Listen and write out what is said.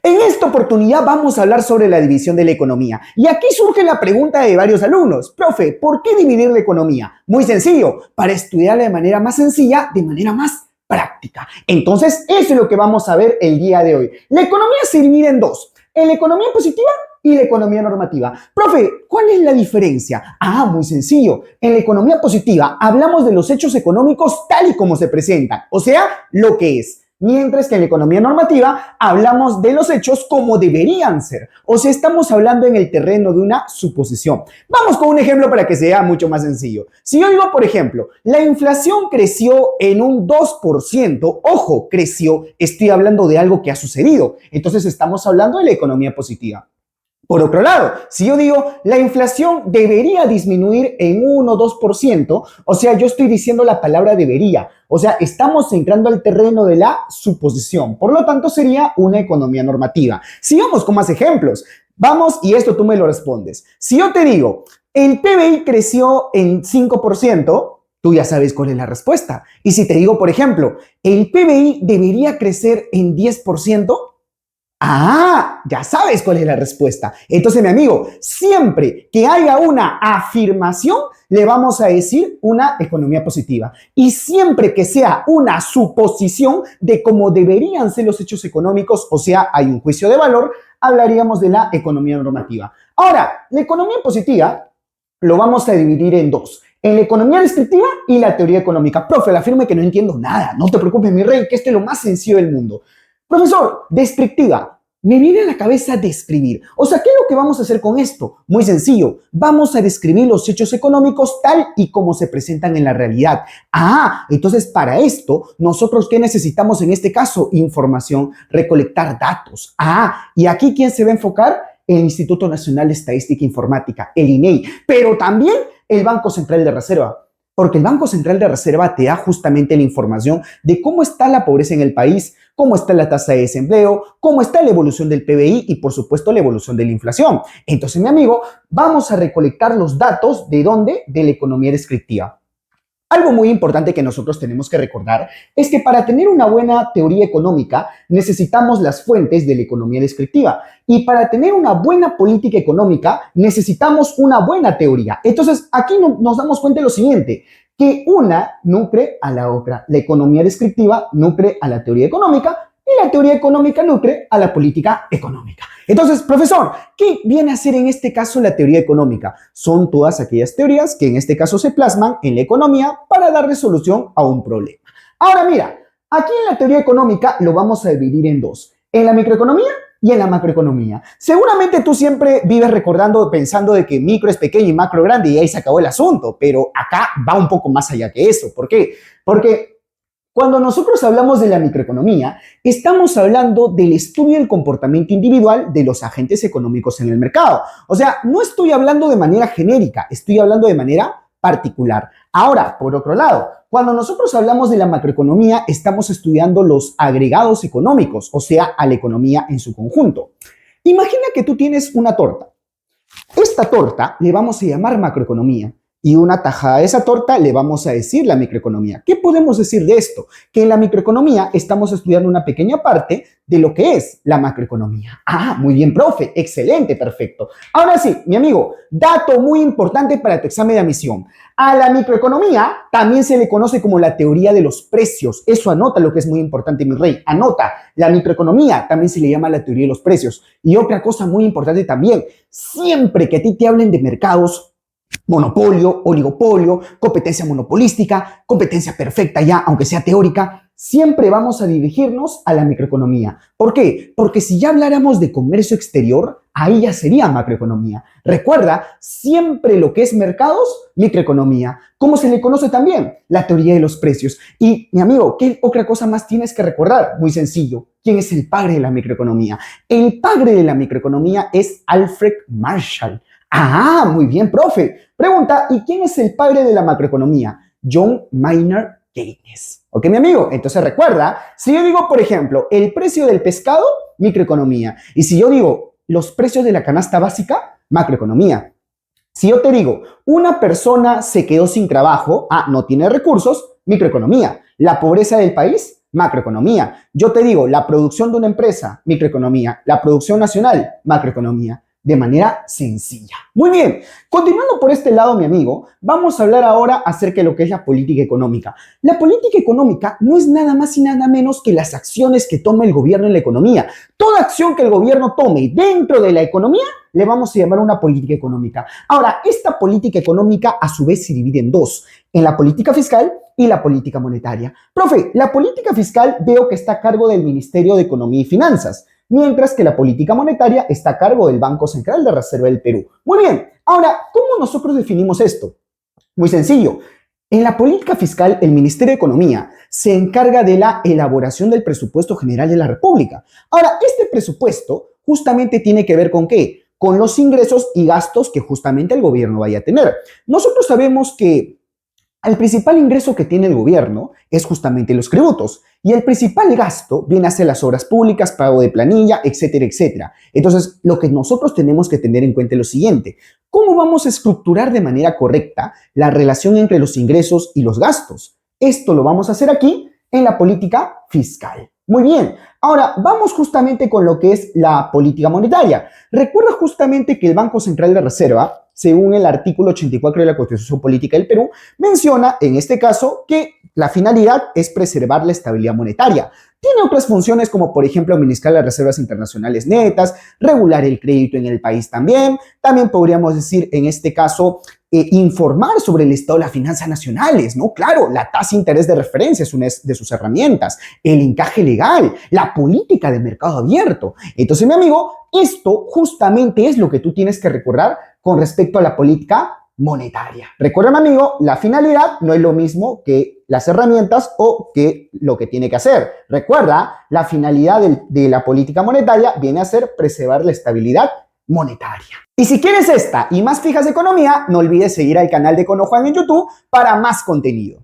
En esta oportunidad vamos a hablar sobre la división de la economía. Y aquí surge la pregunta de varios alumnos. Profe, ¿por qué dividir la economía? Muy sencillo, para estudiarla de manera más sencilla, de manera más práctica. Entonces, eso es lo que vamos a ver el día de hoy. La economía se divide en dos, en la economía positiva y la economía normativa. Profe, ¿cuál es la diferencia? Muy sencillo. En la economía positiva hablamos de los hechos económicos tal y como se presentan, o sea, lo que es. Mientras que en la economía normativa hablamos de los hechos como deberían ser. O sea, estamos hablando en el terreno de una suposición. Vamos con un ejemplo para que sea mucho más sencillo. Si yo digo, por ejemplo, la inflación creció en un 2%, ojo, creció, estoy hablando de algo que ha sucedido. Entonces estamos hablando de la economía positiva. Por otro lado, si yo digo la inflación debería disminuir en 1 o 2%, o sea, yo estoy diciendo la palabra debería, o sea, estamos entrando al terreno de la suposición, por lo tanto sería una economía normativa. Sigamos con más ejemplos. Vamos, y esto tú me lo respondes. Si yo te digo, el PBI creció en 5%, tú ya sabes cuál es la respuesta. Y si te digo, por ejemplo, el PBI debería crecer en 10%, ya sabes cuál es la respuesta. Entonces, mi amigo, siempre que haya una afirmación, le vamos a decir una economía positiva. Y siempre que sea una suposición de cómo deberían ser los hechos económicos, o sea, hay un juicio de valor, hablaríamos de la economía normativa. Ahora, la economía positiva lo vamos a dividir en dos. En la economía descriptiva y la teoría económica. Profe, le afirmo que no entiendo nada. No te preocupes, mi rey, que esto es lo más sencillo del mundo. Profesor, descriptiva, me viene a la cabeza describir. O sea, ¿qué es lo que vamos a hacer con esto? Muy sencillo, vamos a describir los hechos económicos tal y como se presentan en la realidad. Entonces para esto, ¿nosotros qué necesitamos en este caso? Información, recolectar datos. ¿Y aquí quién se va a enfocar? El Instituto Nacional de Estadística e Informática, el INEI, pero también el Banco Central de Reserva. Porque el Banco Central de Reserva te da justamente la información de cómo está la pobreza en el país, cómo está la tasa de desempleo, cómo está la evolución del PBI y, por supuesto, la evolución de la inflación. Entonces, mi amigo, vamos a recolectar los datos ¿de dónde? De la economía descriptiva. Algo muy importante que nosotros tenemos que recordar es que para tener una buena teoría económica necesitamos las fuentes de la economía descriptiva y para tener una buena política económica necesitamos una buena teoría. Entonces aquí nos damos cuenta de lo siguiente, que una nutre a la otra. La economía descriptiva nutre a la teoría económica y la teoría económica nutre a la política económica. Entonces, profesor, ¿qué viene a ser en este caso la teoría económica? Son todas aquellas teorías que en este caso se plasman en la economía para dar resolución a un problema. Ahora mira, aquí en la teoría económica lo vamos a dividir en dos, en la microeconomía y en la macroeconomía. Seguramente tú siempre vives recordando, pensando de que micro es pequeño y macro grande y ahí se acabó el asunto, pero acá va un poco más allá que eso. ¿Por qué? Porque cuando nosotros hablamos de la microeconomía, estamos hablando del estudio del comportamiento individual de los agentes económicos en el mercado. O sea, no estoy hablando de manera genérica, estoy hablando de manera particular. Ahora, por otro lado, cuando nosotros hablamos de la macroeconomía, estamos estudiando los agregados económicos, o sea, a la economía en su conjunto. Imagina que tú tienes una torta. Esta torta le vamos a llamar macroeconomía. Y una tajada de esa torta le vamos a decir la microeconomía. ¿Qué podemos decir de esto? Que en la microeconomía estamos estudiando una pequeña parte de lo que es la macroeconomía. Muy bien, profe. Excelente, perfecto. Ahora sí, mi amigo, dato muy importante para tu examen de admisión. A la microeconomía también se le conoce como la teoría de los precios. Eso anota lo que es muy importante, mi rey. Anota, la microeconomía también se le llama la teoría de los precios. Y otra cosa muy importante también, siempre que a ti te hablen de mercados, monopolio, oligopolio, competencia monopolística, competencia perfecta ya, aunque sea teórica, siempre vamos a dirigirnos a la microeconomía. ¿Por qué? Porque si ya habláramos de comercio exterior, ahí ya sería macroeconomía. Recuerda, siempre lo que es mercados, microeconomía. ¿Cómo se le conoce también? La teoría de los precios. Y, mi amigo, ¿qué otra cosa más tienes que recordar? Muy sencillo. ¿Quién es el padre de la microeconomía? El padre de la microeconomía es Alfred Marshall. Muy bien, profe. Pregunta, ¿y quién es el padre de la macroeconomía? John Maynard Keynes. ¿Ok, mi amigo? Entonces recuerda, si yo digo, por ejemplo, el precio del pescado, microeconomía. Y si yo digo los precios de la canasta básica, macroeconomía. Si yo te digo, una persona se quedó sin trabajo, no tiene recursos, microeconomía. La pobreza del país, macroeconomía. Yo te digo, la producción de una empresa, microeconomía. La producción nacional, macroeconomía. De manera sencilla. Muy bien, continuando por este lado, mi amigo, vamos a hablar ahora acerca de lo que es la política económica. La política económica no es nada más y nada menos que las acciones que toma el gobierno en la economía. Toda acción que el gobierno tome dentro de la economía le vamos a llamar una política económica. Ahora, esta política económica a su vez se divide en dos, en la política fiscal y la política monetaria. Profe, la política fiscal veo que está a cargo del Ministerio de Economía y Finanzas, mientras que la política monetaria está a cargo del Banco Central de Reserva del Perú. Muy bien, ahora, ¿cómo nosotros definimos esto? Muy sencillo. En la política fiscal, el Ministerio de Economía se encarga de la elaboración del presupuesto general de la República. Ahora, este presupuesto justamente tiene que ver ¿con qué? Con los ingresos y gastos que justamente el gobierno vaya a tener. Nosotros sabemos que el principal ingreso que tiene el gobierno es justamente los tributos y el principal gasto viene a ser las obras públicas, pago de planilla, etcétera, etcétera. Entonces, lo que nosotros tenemos que tener en cuenta es lo siguiente: ¿cómo vamos a estructurar de manera correcta la relación entre los ingresos y los gastos? Esto lo vamos a hacer aquí en la política fiscal. Muy bien, ahora vamos justamente con lo que es la política monetaria. Recuerda justamente que el Banco Central de Reserva, según el artículo 84 de la Constitución Política del Perú, menciona en este caso que la finalidad es preservar la estabilidad monetaria. Tiene otras funciones como por ejemplo administrar las reservas internacionales netas, regular el crédito en el país también. También podríamos decir en este caso informar sobre el estado de las finanzas nacionales, ¿no? Claro, la tasa de interés de referencia es una de sus herramientas, el encaje legal, la política de mercado abierto. Entonces, mi amigo, esto justamente es lo que tú tienes que recordar con respecto a la política monetaria. Recuerda, mi amigo, la finalidad no es lo mismo que las herramientas o que lo que tiene que hacer. Recuerda, la finalidad de la política monetaria viene a ser preservar la estabilidad monetaria. Y si quieres esta y más fijas de economía, no olvides seguir al canal de Econojuan en YouTube para más contenido.